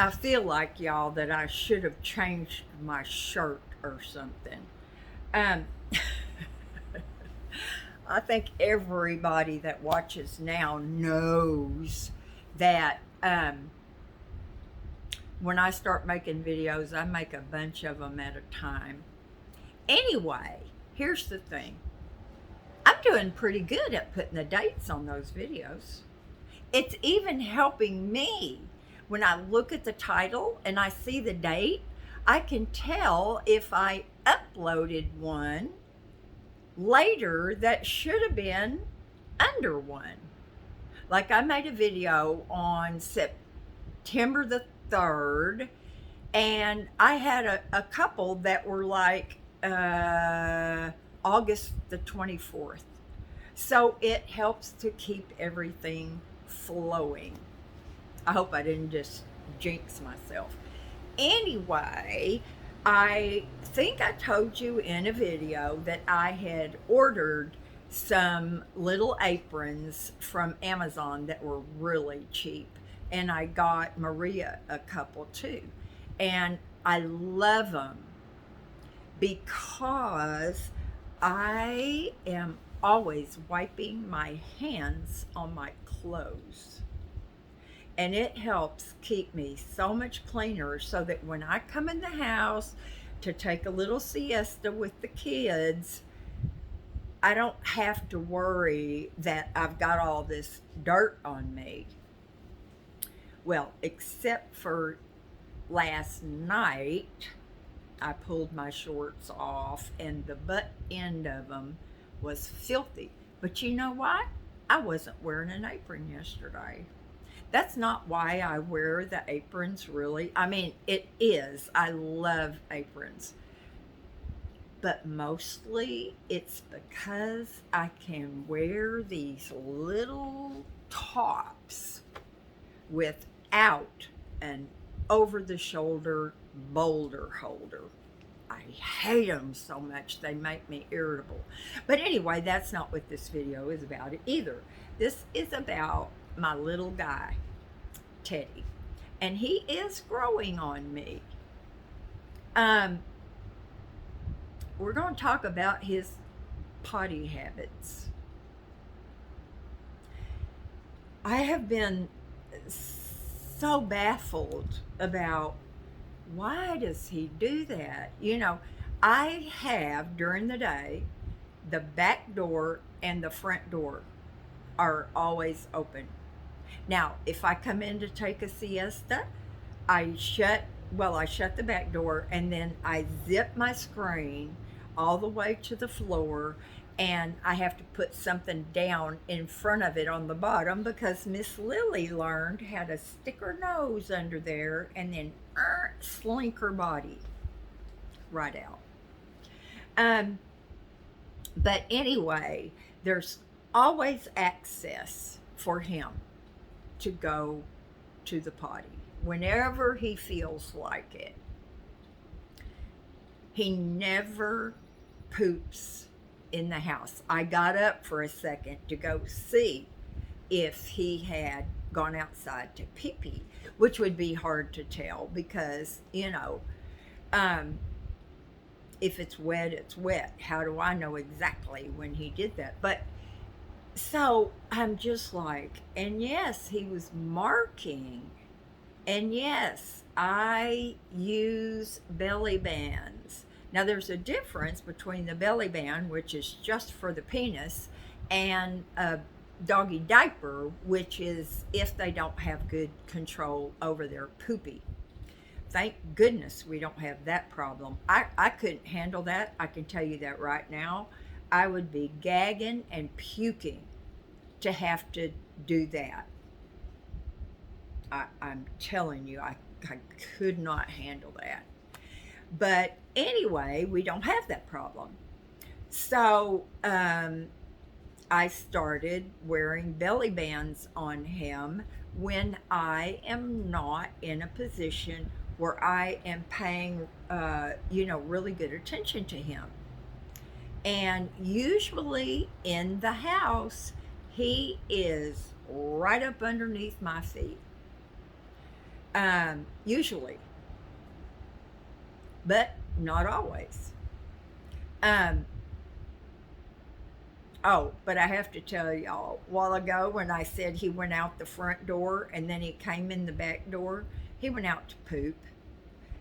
I feel like, y'all, that I should have changed my shirt or something. Um, I think everybody that watches now knows that when I start making videos, I make a bunch of them at a time. Anyway, here's the thing, I'm doing pretty good at putting the dates on those videos. It's even helping me. When I look at the title and I see the date, I can tell if I uploaded one later that should have been under one. Like I made a video on September the 3rd, and I had a couple that were like August the 24th. So it helps to keep everything flowing. I hope I didn't just jinx myself. Anyway, I think I told you in a video that I had ordered some little aprons from Amazon that were really cheap. And I got Maria a couple too. And I love them because I am always wiping my hands on my clothes. And it helps keep me so much cleaner so that when I come in the house to take a little siesta with the kids, I don't have to worry that I've got all this dirt on me. Well, except for last night, I pulled my shorts off and the butt end of them was filthy. But you know what? I wasn't wearing an apron yesterday. That's not why I wear the aprons, really. I mean, it is. I love aprons. But mostly it's because I can wear these little tops without an over the shoulder boulder holder. I hate them so much, they make me irritable. But anyway, that's not what this video is about either. This is about my little guy, Teddy, and he is growing on me. We're going to talk about his potty habits. I have been so baffled about why does he do that? I have during the day, the back door and the front door are always open. Now, if I come in to take a siesta, I shut the back door and then I zip my screen all the way to the floor, and I have to put something down in front of it on the bottom because Miss Lily learned how to stick her nose under there and then slink her body right out. But anyway, there's always access for him to go to the potty whenever he feels like it. He never poops in the house. I got up for a second to go see if he had gone outside to pee pee, which would be hard to tell because, if it's wet, it's wet. How do I know exactly when he did that? But so I'm just like, and yes, he was marking. And yes, I use belly bands. Now, there's a difference between the belly band, which is just for the penis, and a doggy diaper, which is if they don't have good control over their poopy. Thank goodness we don't have that problem. I couldn't handle that. I can tell you that right now. I would be gagging and puking to have to do that. I'm telling you, I could not handle that. But anyway, we don't have that problem. So I started wearing belly bands on him when I am not in a position where I am paying, really good attention to him. And usually in the house, he is right up underneath my feet. usually, but not always. Um, oh, but I have to tell y'all, a while ago when I said he went out the front door and then he came in the back door, he went out to poop.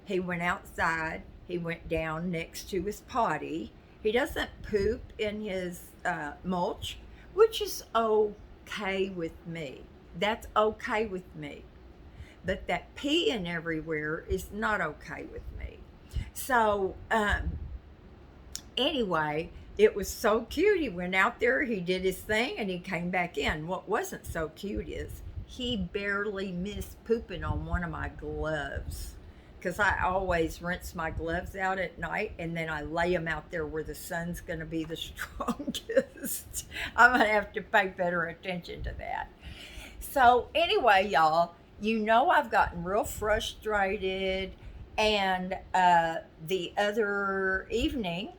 He went outside. He went down next to his potty. He doesn't poop in his mulch, which is okay with me. That's okay with me. But that peeing everywhere is not okay with me. So, anyway, it was so cute. He went out there, he did his thing, and he came back in. What wasn't so cute is he barely missed pooping on one of my gloves. Because I always rinse my gloves out at night and then I lay them out there where the sun's going to be the strongest. I'm going to have to pay better attention to that. So, anyway, y'all, you know I've gotten real frustrated. And the other evening,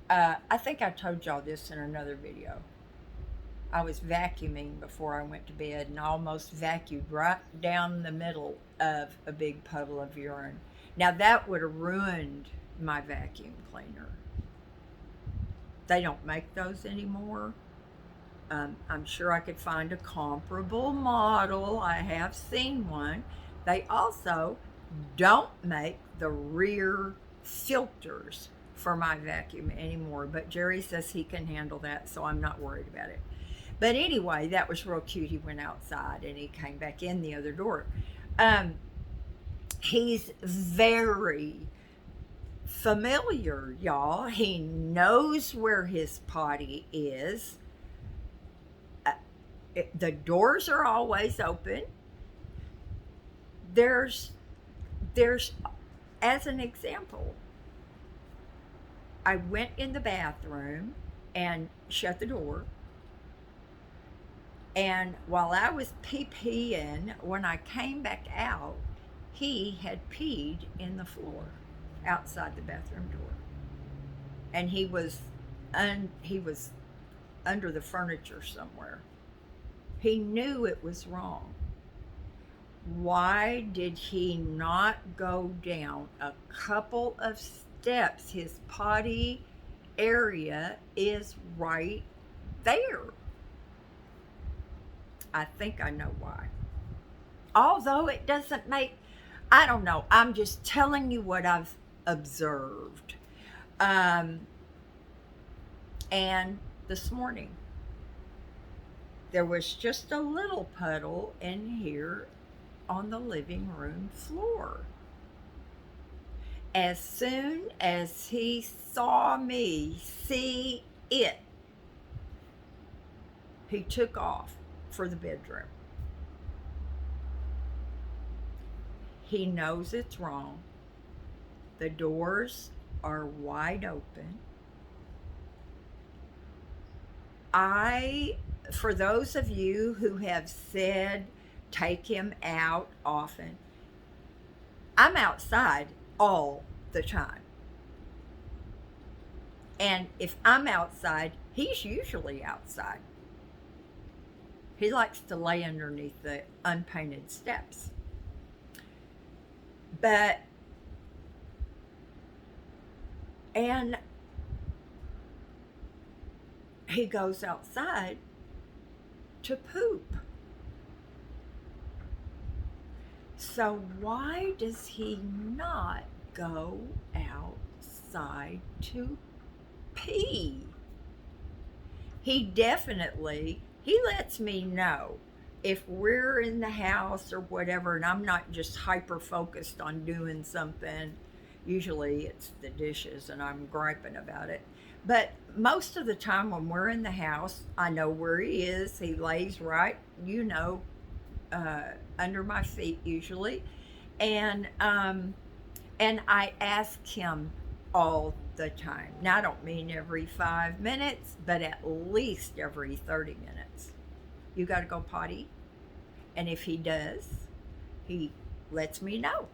I think I told y'all this in another video. I was vacuuming before I went to bed and almost vacuumed right down the middle of a big puddle of urine. Now that would have ruined my vacuum cleaner. They don't make those anymore. I'm sure I could find a comparable model. I have seen one. They also don't make the rear filters for my vacuum anymore, but Jerry says he can handle that, so I'm not worried about it. But anyway, that was real cute. He went outside and he came back in the other door. He's very familiar, y'all. He knows where his potty is. The doors are always open. There's, as an example, I went in the bathroom and shut the door. And while I was peeing, when I came back out, he had peed in the floor outside the bathroom door. And he was under the furniture somewhere. He knew it was wrong. Why did he not go down a couple of steps? His potty area is right there. I think I know why. Although it doesn't make, I don't know. I'm just telling you what I've observed. And this morning, there was just a little puddle in here on the living room floor. As soon as he saw me see it, he took off for the bedroom. He knows it's wrong. The doors are wide open. For those of you who have said take him out often, I'm outside all the time. And if I'm outside, he's usually outside. He likes to lay underneath the unpainted steps. And he goes outside to poop. So why does he not go outside to pee? He lets me know if we're in the house or whatever, and I'm not just hyper focused on doing something. Usually it's the dishes and I'm griping about it. But most of the time when we're in the house, I know where he is. He lays right, under my feet usually. And I ask him all the time. Now, I don't mean every 5 minutes, but at least every 30 minutes. You got to go potty? And if he does, he lets me know.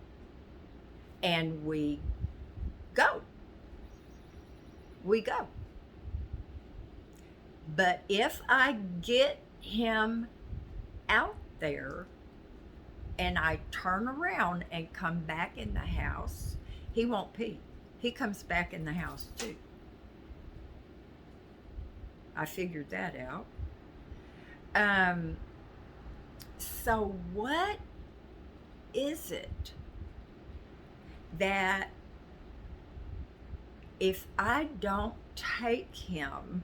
And we go. But if I get him out there and I turn around and come back in the house, he won't pee. He comes back in the house too. I figured that out. So what is it that if I don't take him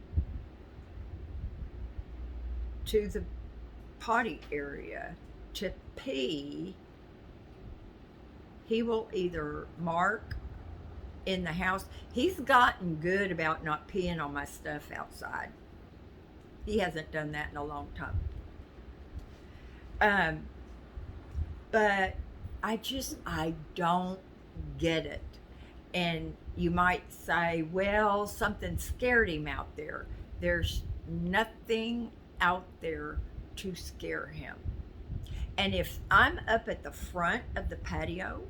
to the potty area to pee, he will either mark in the house. He's gotten good about not peeing on my stuff outside. He hasn't done that in a long time. But I don't get it. And you might say, well, something scared him out there. There's nothing out there to scare him. And if I'm up at the front of the patio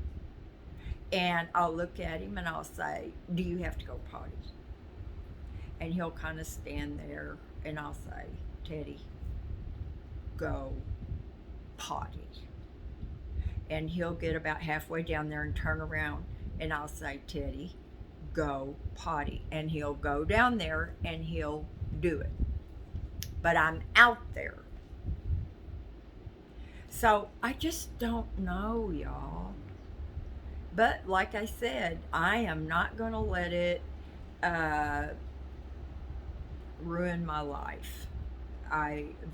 and I'll look at him and I'll say, do you have to go potty? And he'll kind of stand there and I'll say, Teddy, go potty. And he'll get about halfway down there and turn around and I'll say, Teddy, go potty. And he'll go down there and he'll do it. But I'm out there. So I just don't know, y'all. But like I said, I am not going to let it ruin my life.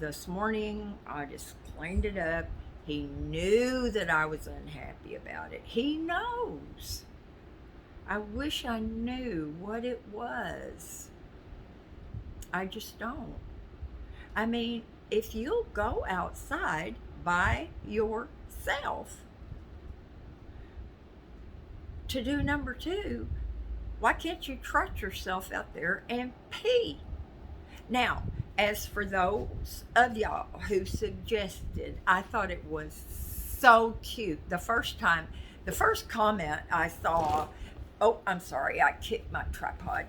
This morning, I just cleaned it up. He knew that I was unhappy about it. He knows. I wish I knew what it was. I just don't. I mean, if you'll go outside by yourself to do number 2, why can't you trot yourself out there and pee? Now, as for those of y'all who suggested, I thought it was so cute. The first comment I saw, oh, I'm sorry, I kicked my tripod.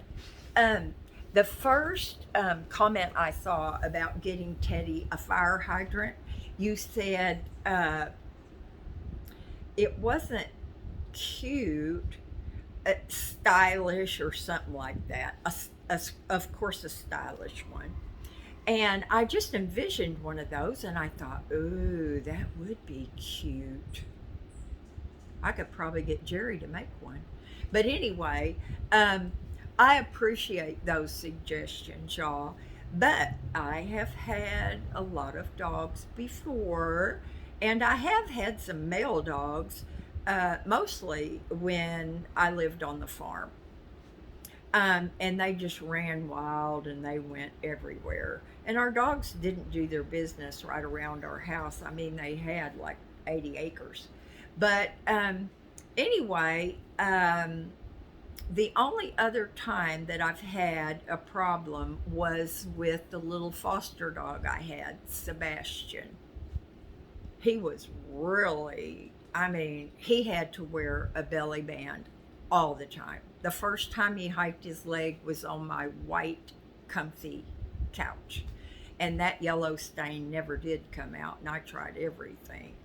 The first comment I saw about getting Teddy a fire hydrant, you said it wasn't cute, stylish or something like that. Of course, a stylish one. And I just envisioned one of those and I thought, ooh, that would be cute. I could probably get Jerry to make one. But anyway, I appreciate those suggestions, y'all. But I have had a lot of dogs before, and I have had some male dogs, mostly when I lived on the farm. And they just ran wild and they went everywhere. And our dogs didn't do their business right around our house. I mean, they had like 80 acres. But anyway, the only other time that I've had a problem was with the little foster dog I had, Sebastian. He was really, I mean, he had to wear a belly band all the time. The first time he hiked his leg was on my white, comfy couch. And that yellow stain never did come out, and I tried everything.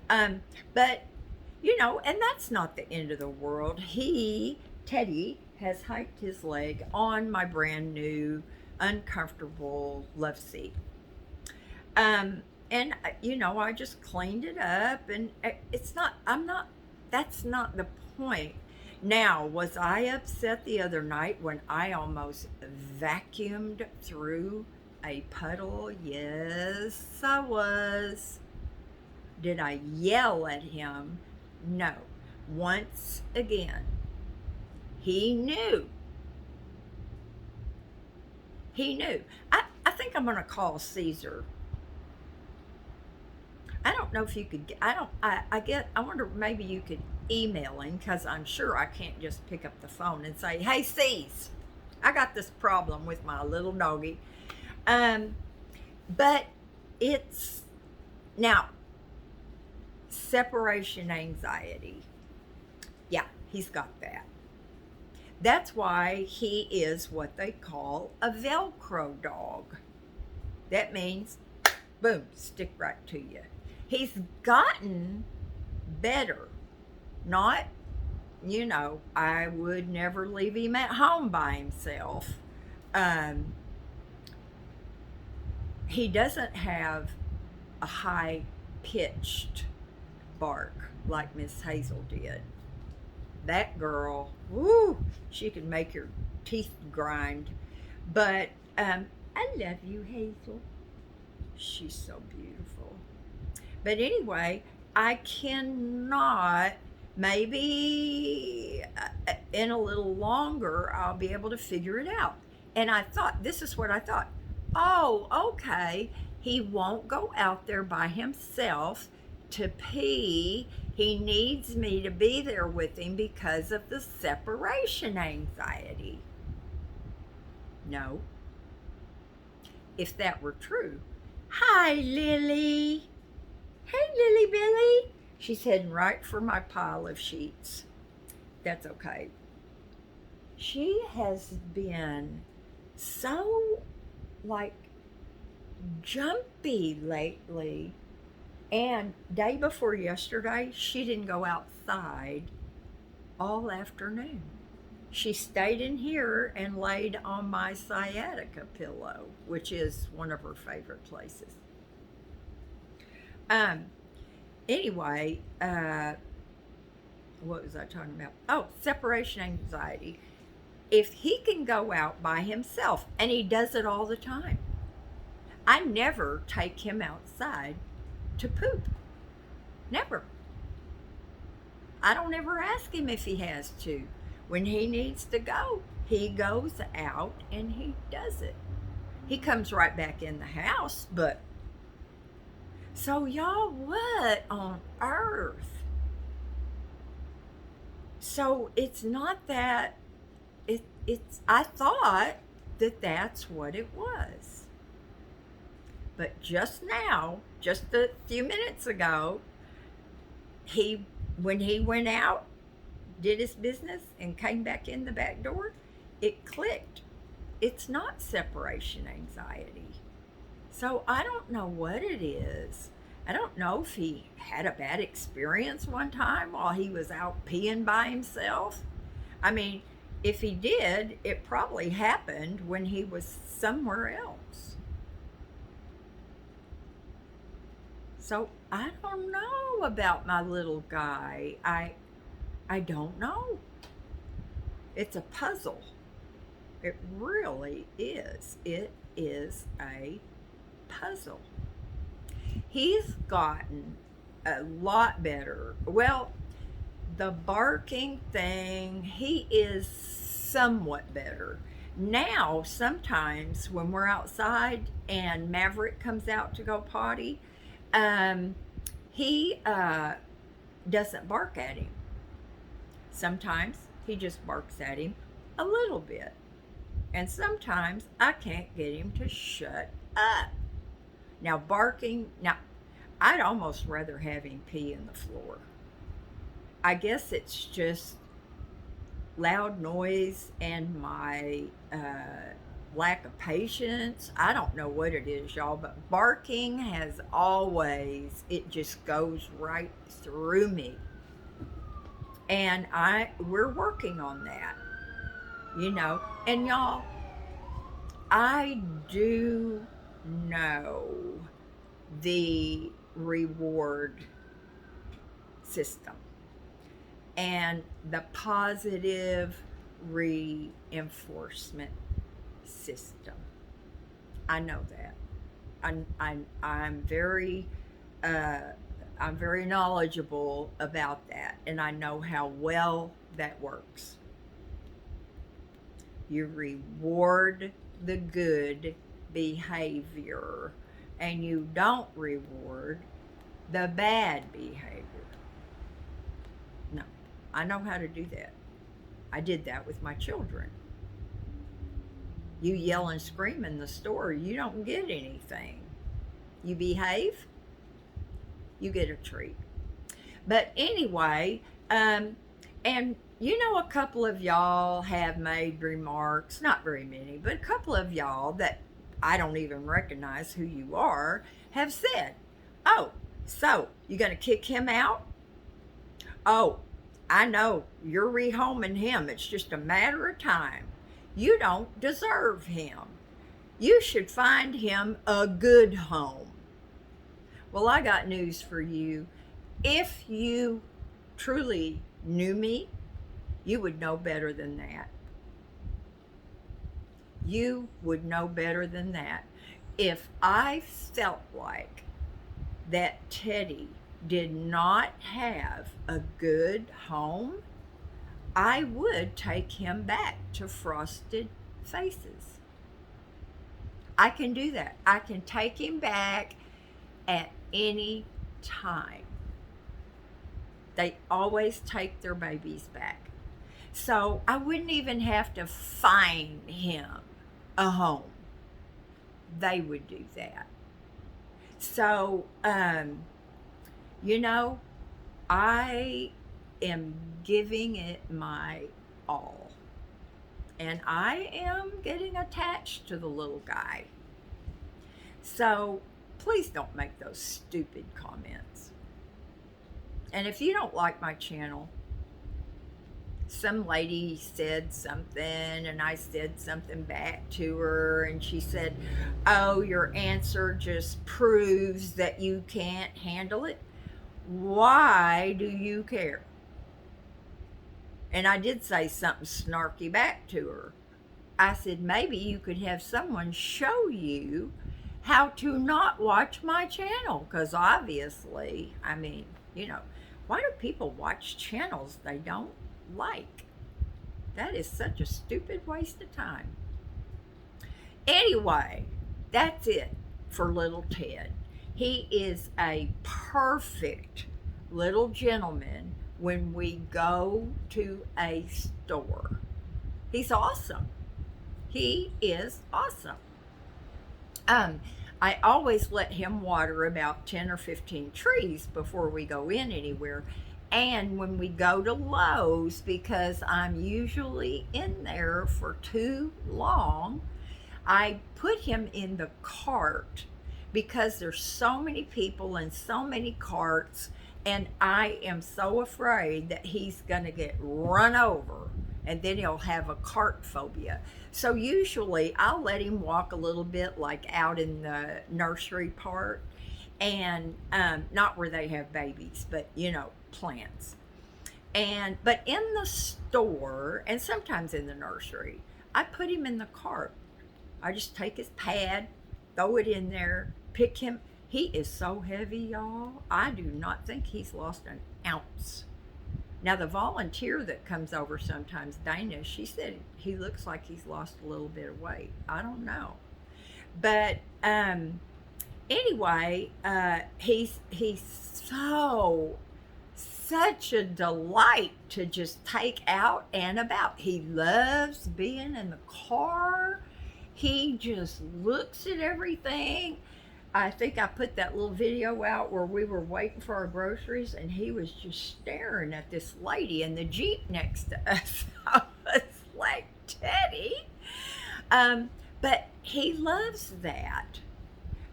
But, you know, and that's not the end of the world. Teddy, has hiked his leg on my brand new, uncomfortable love seat. And, you know, I just cleaned it up, and that's not the point. Now, was I upset the other night when I almost vacuumed through a puddle? Yes, I was. Did I yell at him? No. Once again, he knew. He knew. I think I'm going to call Caesar. I don't know if you could, I wonder maybe you could email him, because I'm sure I can't just pick up the phone and say, hey, C's, I got this problem with my little doggy. But it's, now, separation anxiety. Yeah, he's got that. That's why he is what they call a velcro dog. That means, boom, stick right to you. He's gotten better. Not, I would never leave him at home by himself. Um, he doesn't have a high pitched bark like Miss Hazel did. That girl, woo, she could make your teeth grind. But I love you, Hazel. She's so beautiful. But anyway, I cannot, maybe in a little longer, I'll be able to figure it out. And I thought, this is what I thought. Oh, okay. He won't go out there by himself to pee. He needs me to be there with him because of the separation anxiety. No. If that were true. Hi, Lily. Hey, Lily Billy. She's heading right for my pile of sheets. That's okay. She has been so, like, jumpy lately. And day before yesterday, she didn't go outside all afternoon. She stayed in here and laid on my sciatica pillow, which is one of her favorite places. Um, anyway, what was I talking about? Oh, separation anxiety. If he can go out by himself, and he does it all the time, I never take him outside to poop. Never. I don't ever ask him if he has to. When he needs to go, he goes out and he does it. He comes right back in the house, but so y'all, what on earth? So it's not that it's I thought that that's what it was. But just now, just a few minutes ago, when he went out, did his business, and came back in the back door, it clicked. It's not separation anxiety. So I don't know what it is. I don't know if he had a bad experience one time while he was out peeing by himself. I mean, if he did, it probably happened when he was somewhere else. So I don't know about my little guy. I don't know. It's a puzzle. It really is. It is a puzzle. He's gotten a lot better. Well, the barking thing, he is somewhat better. Now, sometimes when we're outside and Maverick comes out to go potty, he doesn't bark at him. Sometimes he just barks at him a little bit. And sometimes I can't get him to shut up. Now, I'd almost rather have him pee in the floor. I guess it's just loud noise and my lack of patience. I don't know what it is, y'all, but barking has always, it just goes right through me. And we're working on that, And y'all, I do know the reward system and the positive reinforcement system. I know that. I'm very knowledgeable about that, and I know how well that works. You reward the good behavior, and you don't reward the bad behavior. No, I know how to do that. I did that with my children. You yell and scream in the store, you don't get anything. You behave, you get a treat. But anyway, and a couple of y'all have made remarks, not very many, but a couple of y'all that I don't even recognize who you are, have said, oh, So, you going to kick him out? Oh, I know you're rehoming him. It's just a matter of time. You don't deserve him. You should find him a good home. Well, I got news for you. If you truly knew me, you would know better than that. You would know better than that. If I felt like that Teddy did not have a good home, I would take him back to Frosted Faces. I can do that. I can take him back at any time. They always take their babies back. So I wouldn't even have to find him a home. They would do that. So, you know, I am giving it my all. And I am getting attached to the little guy. So please don't make those stupid comments. And if you don't like my channel, some lady said something and I said something back to her, and she said, oh, your answer just proves that you can't handle it. Why do you care? And I did say something snarky back to her. I said, maybe you could have someone show you how to not watch my channel, because obviously, I mean, why do people watch channels they don't like? That is such a stupid waste of time. Anyway, that's it for little Ted. He is a perfect little gentleman when we go to a store. He's awesome. He is awesome. I always let him water about 10 or 15 trees before we go in anywhere. And when we go to Lowe's, because I'm usually in there for too long, I put him in the cart because there's so many people and so many carts, and I am so afraid that he's going to get run over and then he'll have a cart phobia. So usually I'll let him walk a little bit, like out in the nursery part, and not where they have babies, but plants. But in the store and sometimes in the nursery, I put him in the cart. I just take his pad, throw it in there, pick him. He is so heavy, y'all. I do not think he's lost an ounce. Now, the volunteer that comes over sometimes, Dana, she said he looks like he's lost a little bit of weight. I don't know. But anyway, he's such a delight to just take out and about. He loves being in the car. He just looks at everything. I think I put that little video out where we were waiting for our groceries and he was just staring at this lady in the Jeep next to us. I was like, Teddy. But he loves that.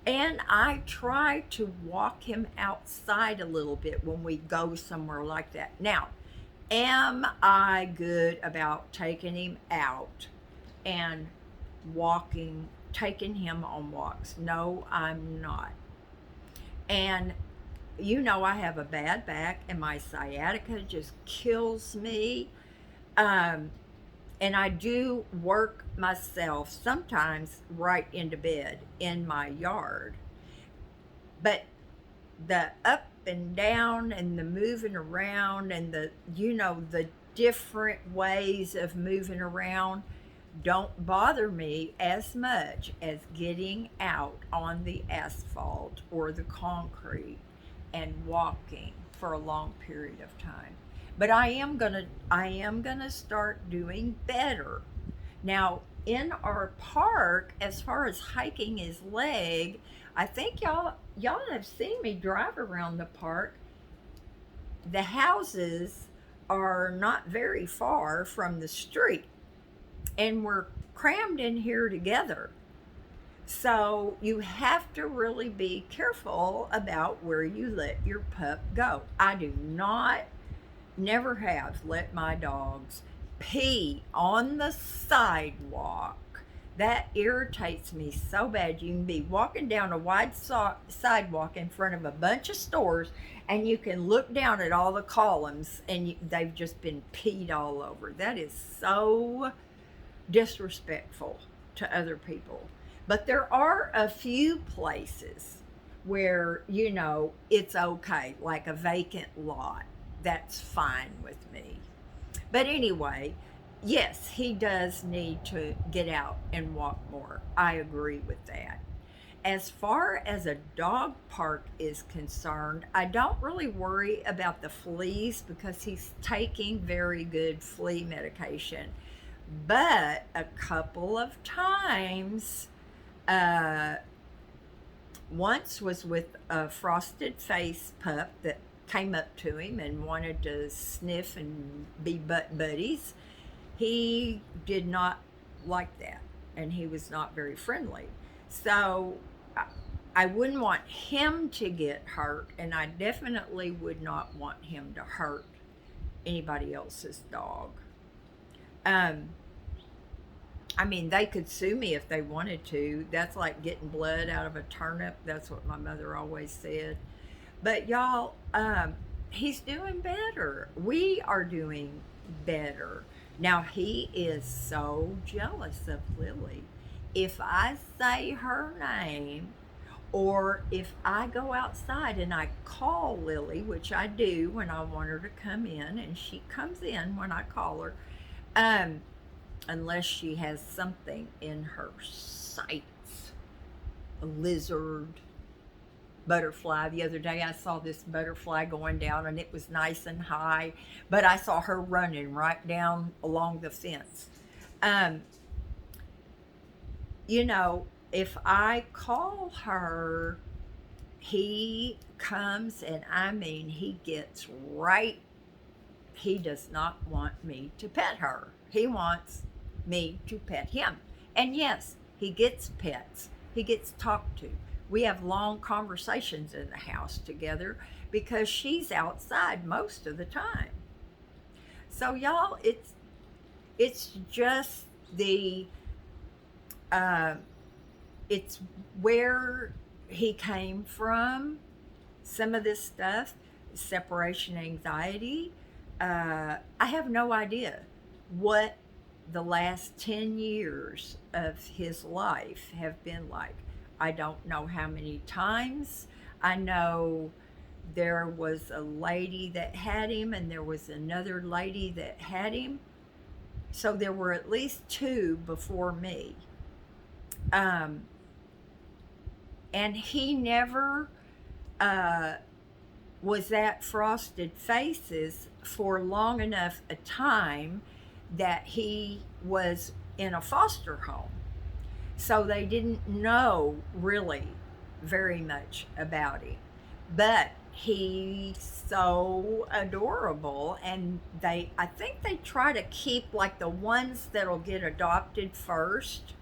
And I try to walk him outside a little bit when we go somewhere like that. Now, am I good about taking him out and taking him on walks? No, I'm not. And I have a bad back and my sciatica just kills me. And I do work myself sometimes right into bed in my yard. But the up and down and the moving around and the different ways of moving around don't bother me as much as getting out on the asphalt or the concrete and walking for a long period of time. But I am gonna start doing better. Now, in our park, as far as hiking his leg, I think y'all have seen me drive around the park. The houses are not very far from the street, and we're crammed in here together. So you have to really be careful about where you let your pup go. I do not, never have let my dogs pee on the sidewalk. That irritates me so bad. You can be walking down a wide sidewalk in front of a bunch of stores, and you can look down at all the columns, and they've just been peed all over. That is so disrespectful to other people. But there are a few places where, it's okay, like a vacant lot. That's fine with me. But anyway, yes, he does need to get out and walk more. I agree with that. As far as a dog park is concerned, I don't really worry about the fleas because he's taking very good flea medication. But a couple of times, uh, once was with a frosted face pup that came up to him and wanted to sniff and be butt buddies. He did not like that, and he was not very friendly. So I wouldn't want him to get hurt, and I definitely would not want him to hurt anybody else's dog. Um, I mean, they could sue me if they wanted to. That's like getting blood out of a turnip. That's what my mother always said. But y'all, he's doing better. We are doing better. Now, he is so jealous of Lily. If I say her name, or if I go outside and I call Lily, which I do when I want her to come in, and she comes in when I call her, um, unless she has something in her sights, a lizard, butterfly. The other day I saw this butterfly going down and it was nice and high, but I saw her running right down along the fence. Um, if I call her, he comes, and I mean, he gets right. He does not want me to pet her. He wants me to pet him. And yes, he gets pets. He gets talked to. We have long conversations in the house together because she's outside most of the time. So y'all, it's just the uh, it's where he came from. Some of this stuff, separation anxiety. I have no idea what the last 10 years of his life have been like. I don't know how many times. I know there was a lady that had him, and there was another lady that had him. So there were at least two before me. Um, and he never uh, was at Frosted Faces for long enough a time that he was in a foster home. So they didn't know really very much about him. But he's so adorable, and I think they try to keep like the ones that'll get adopted first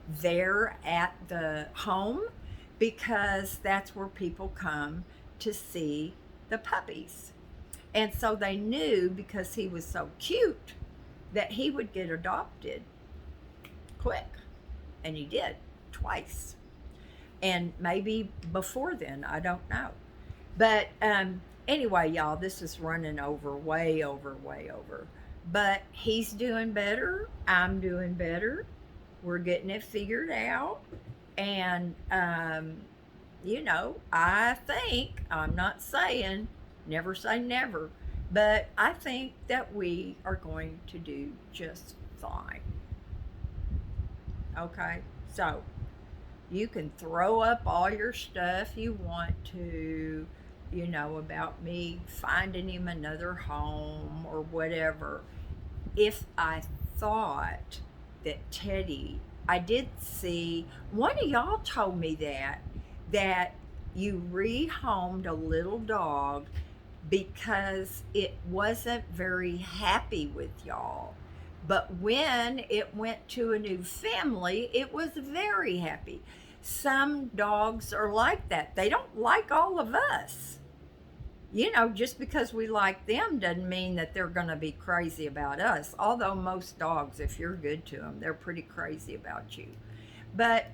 there at the home, because that's where people come to see the puppies. And so they knew, because he was so cute, that he would get adopted quick. And he did twice. And maybe before then, I don't know. But anyway, y'all, this is running over, way over, way over. But he's doing better. I'm doing better. We're getting it figured out. And, I think, I'm not saying, never say never, but I think that we are going to do just fine. Okay? So, you can throw up all your stuff you want to, about me finding him another home or whatever. If I thought that Teddy, I did see, one of y'all told me that you rehomed a little dog because it wasn't very happy with y'all. But when it went to a new family, it was very happy. Some dogs are like that. They don't like all of us. You know, just because we like them doesn't mean that they're going to be crazy about us. Although most dogs, if you're good to them, they're pretty crazy about you. But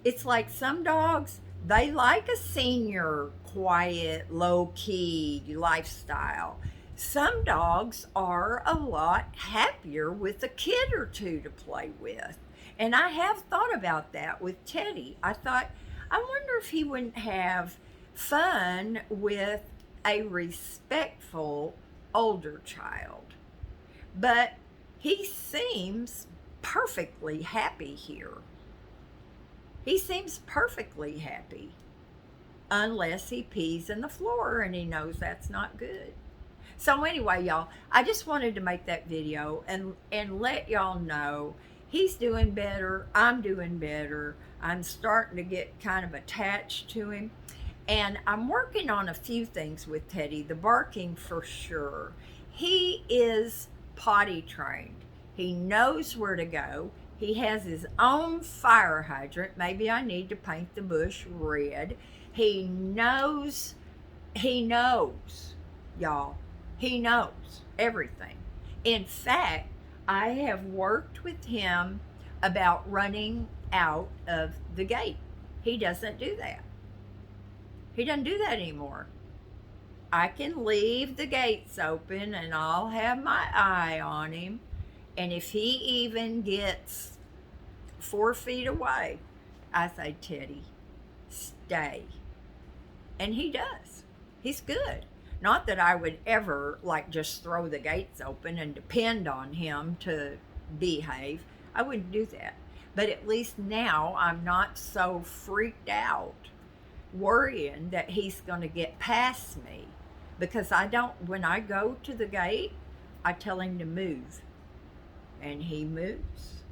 it's like some dogs, they like a senior, quiet, low key lifestyle. Some dogs are a lot happier with a kid or two to play with. And I have thought about that with Teddy. I thought, I wonder if he wouldn't have fun with a respectful older child. But he seems perfectly happy here. He seems perfectly happy unless he pees in the floor and he knows that's not good. So anyway, y'all, I just wanted to make that video and let y'all know he's doing better. I'm doing better. I'm starting to get kind of attached to him. And I'm working on a few things with Teddy. The barking for sure. He is potty trained. He knows where to go. He has his own fire hydrant. Maybe I need to paint the bush red. He knows, y'all. He knows everything. In fact, I have worked with him about running out of the gate. He doesn't do that. He doesn't do that anymore. I can leave the gates open and I'll have my eye on him. And if he even gets 4 feet away, I say, Teddy, stay. And he does. He's good. Not that I would ever like just throw the gates open and depend on him to behave. I wouldn't do that. But at least now I'm not so freaked out worrying that he's going to get past me, because I don't, when I go to the gate, I tell him to move and he moves.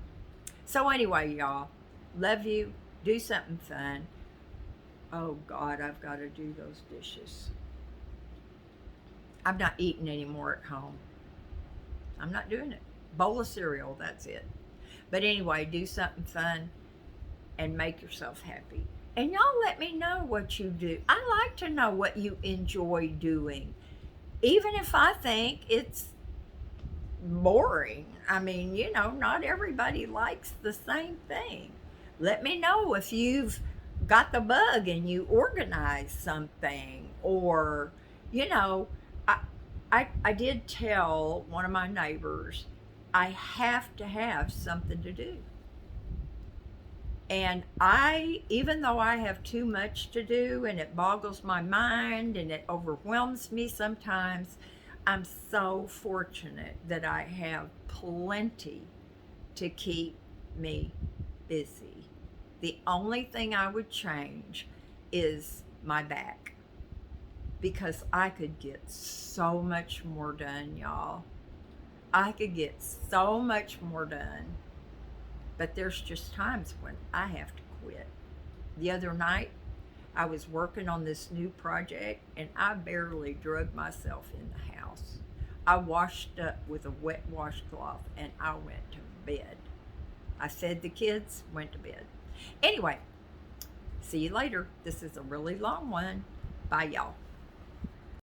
So anyway, y'all, love you. Do something fun. Oh God, I've got to do those dishes. I'm not eating anymore at home. I'm not doing it. Bowl of cereal, that's it. But anyway, do something fun and make yourself happy. And y'all let me know what you do. I like to know what you enjoy doing, even if I think it's boring. I mean, you know, not everybody likes the same thing. Let me know if you've got the bug and you organize something, or, you know, I did tell one of my neighbors I have to have something to do. And even though I have too much to do and it boggles my mind and it overwhelms me sometimes, I'm so fortunate that I have plenty to keep me busy. The only thing I would change is my back, because I could get so much more done, y'all. I could get so much more done. But there's just times when I have to quit. The other night, I was working on this new project and I barely drug myself in the house. I washed up with a wet washcloth and I went to bed. I fed the kids, went to bed. Anyway, see you later. This is a really long one. Bye, y'all.